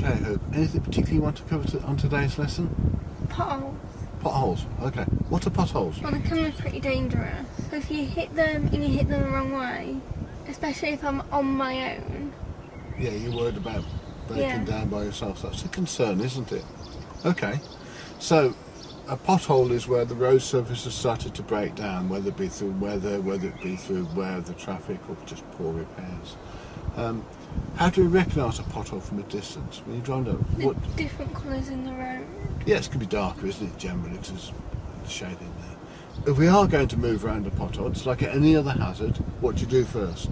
Okay, Herb. Anything particular you want to cover on today's lesson? Potholes. Potholes. Okay. What are potholes? Well, they can be pretty dangerous. So if you hit them and you hit them the wrong way, especially if I'm on my own. Yeah, you're worried about breaking down by yourself. That's a concern, isn't it? Okay. So, a pothole is where the road surface has started to break down, whether it be through weather, whether it be through wear of the traffic, or just poor repairs. How do we recognise a pothole from a distance? When you drive down, what Different colours in the road. Yes, it can be darker, isn't it, generally, because there's shade in there. If we are going to move around a pothole, it's like any other hazard, what do you do first?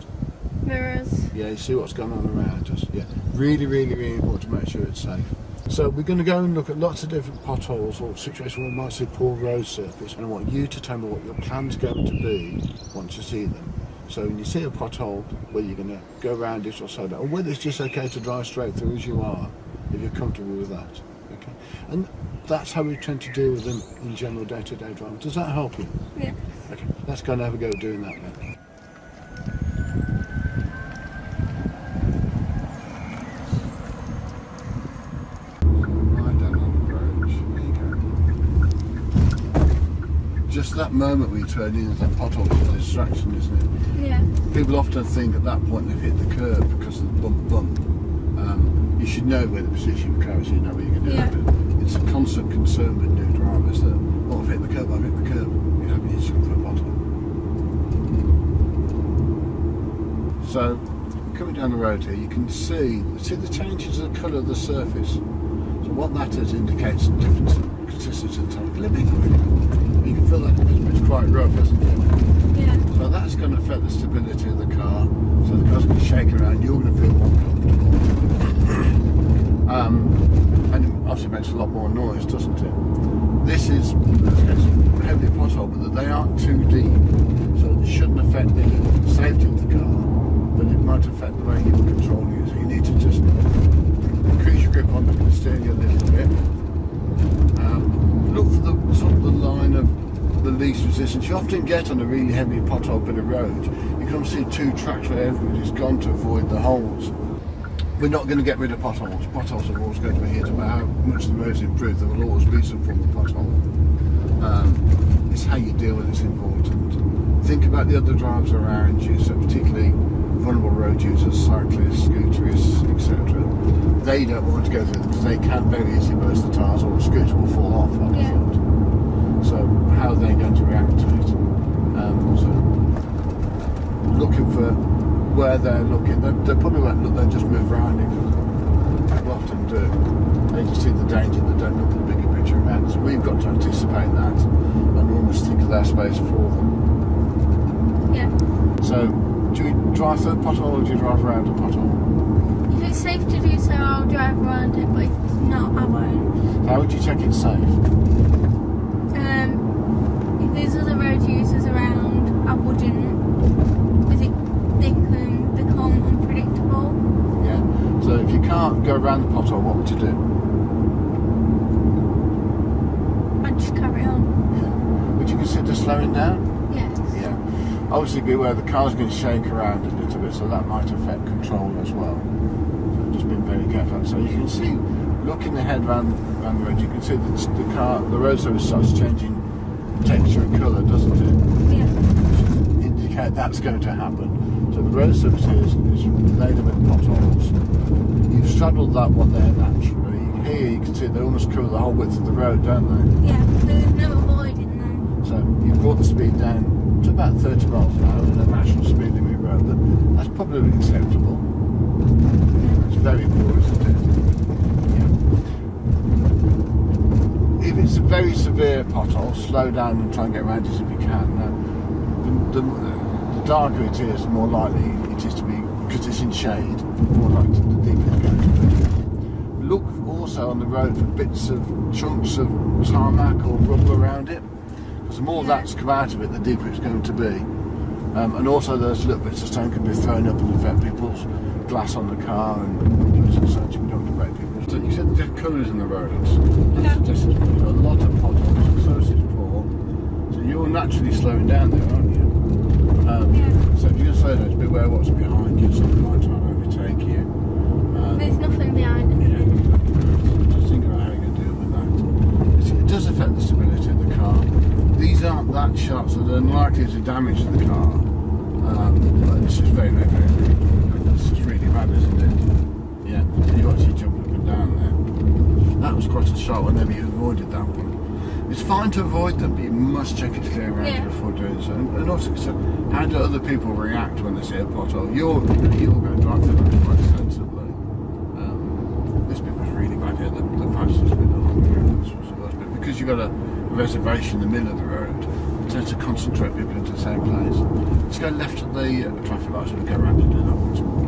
Mirrors. Yeah, you see what's going on around us. Yeah, really, really, really important to make sure it's safe. So we're going to go and look at lots of different potholes or situations where we might see poor road surface, and I want you to tell me what your plan's going to be once you see them. So when you see a pothole, whether you're going to go around it or so down, or whether it's just okay to drive straight through as you are, if you're comfortable with that. Okay, and that's how we tend to deal with them in general day-to-day driving. Does that help you? Yeah. Okay, let's go and have a go at doing that then. Right down on the approach. There you go. Just that moment we turn in, that pothole is a distraction, isn't it? Yeah. People often think at that point they've hit the curb because of the bump. You should know where the position of the car is, so you know what you're going to do. Yeah. It's a constant concern with new drivers that, oh, I've hit the curb, I've hit the curb. You know, you just look for a pothole. So, coming down the road here, you can see the changes of the colour of the surface. So what that is indicates the difference in consistency of the tyre clipping. You can feel that it's quite rough, isn't it? Yeah. So that's going to affect the stability of the car. So the car's going to shake around, you're going to feel more comfortable. And it obviously makes a lot more noise, doesn't it? This is heavily a pothole, but they aren't too deep, so it shouldn't affect the safety of the car, but it might affect the way you're controlling it. So you need to just increase your grip on the steering a little bit. Look for the sort of the line of the least resistance. You often get on a really heavy pothole bit of road, you can see two tracks where everybody's gone to avoid the holes. We're not going to get rid of potholes. Potholes are always going to be here, no matter how much the road's improved, there will always be some form of pothole. It's how you deal with it's important. Think about the other drivers around you, so particularly vulnerable road users, cyclists, scooterists, etc. They don't want to go through them because they can very easily burst the tyres or a scooter will fall off on the foot. So how are they going to react to it? So looking for where they're looking, they probably won't look, they'll just move around it. People often do. They just see the danger, they don't look at the bigger picture around. So we've got to anticipate that and almost think of their space for them. Yeah. So do you drive through a pothole or do you drive around a pothole? If it's safe to do so, I'll drive around it, but if it's not, I won't. How would you check it's safe? If there's other road users around, I wouldn't, because they can become unpredictable. Yeah. So if you can't go around the pothole, what would you do? I'd just carry on. Yeah. Would you consider slowing down? Yes. Yeah. Obviously be aware the car's going to shake around a little bit, so that might affect control as well. So just being very careful. So you can see, looking ahead around the road, you can see that the road surface starts changing texture and colour, doesn't it? Yeah. Indicate that's going to happen. So the road surface is laden with potholes. You've straddled that one there naturally. Here you can see they almost cover the whole width of the road, don't they? Yeah, there's no avoiding them. So you've brought the speed down to about 30 miles an hour on a national speed limit road, but that's probably acceptable. It's very poor, isn't it? Yeah. If it's a very severe pothole, slow down and try and get around it if you can. The darker it is, the more likely it is to be, because it's in shade, the more likely the deeper it's going to be. Look also on the road for bits of chunks of tarmac or rubble around it. Because the more that's come out of it, the deeper it's going to be. And also those little bits of stone can be thrown up and affect people's glass on the car and windows and such. We don't want to break people. So you said the different colours in the roads. That suggests there's a lot of potholes, the surface is poor. So you're naturally slowing down there, aren't you? So if you're going to slow down, just be aware of what's behind you, something might try and overtake you. There's nothing behind it. Yeah. quite a sharp one, then you avoided that one. It's fine to avoid them, but you must check it's clear around you before doing so. And also, so how do other people react when they see a pothole? You're going to drive through that quite sensibly. This bit was really bad here, the fastest bit along the road. This was the worst bit. Because you've got a reservation in the middle of the road, it tends to concentrate people into the same place. Let's go left at the traffic lights and we'll go around and do that once more.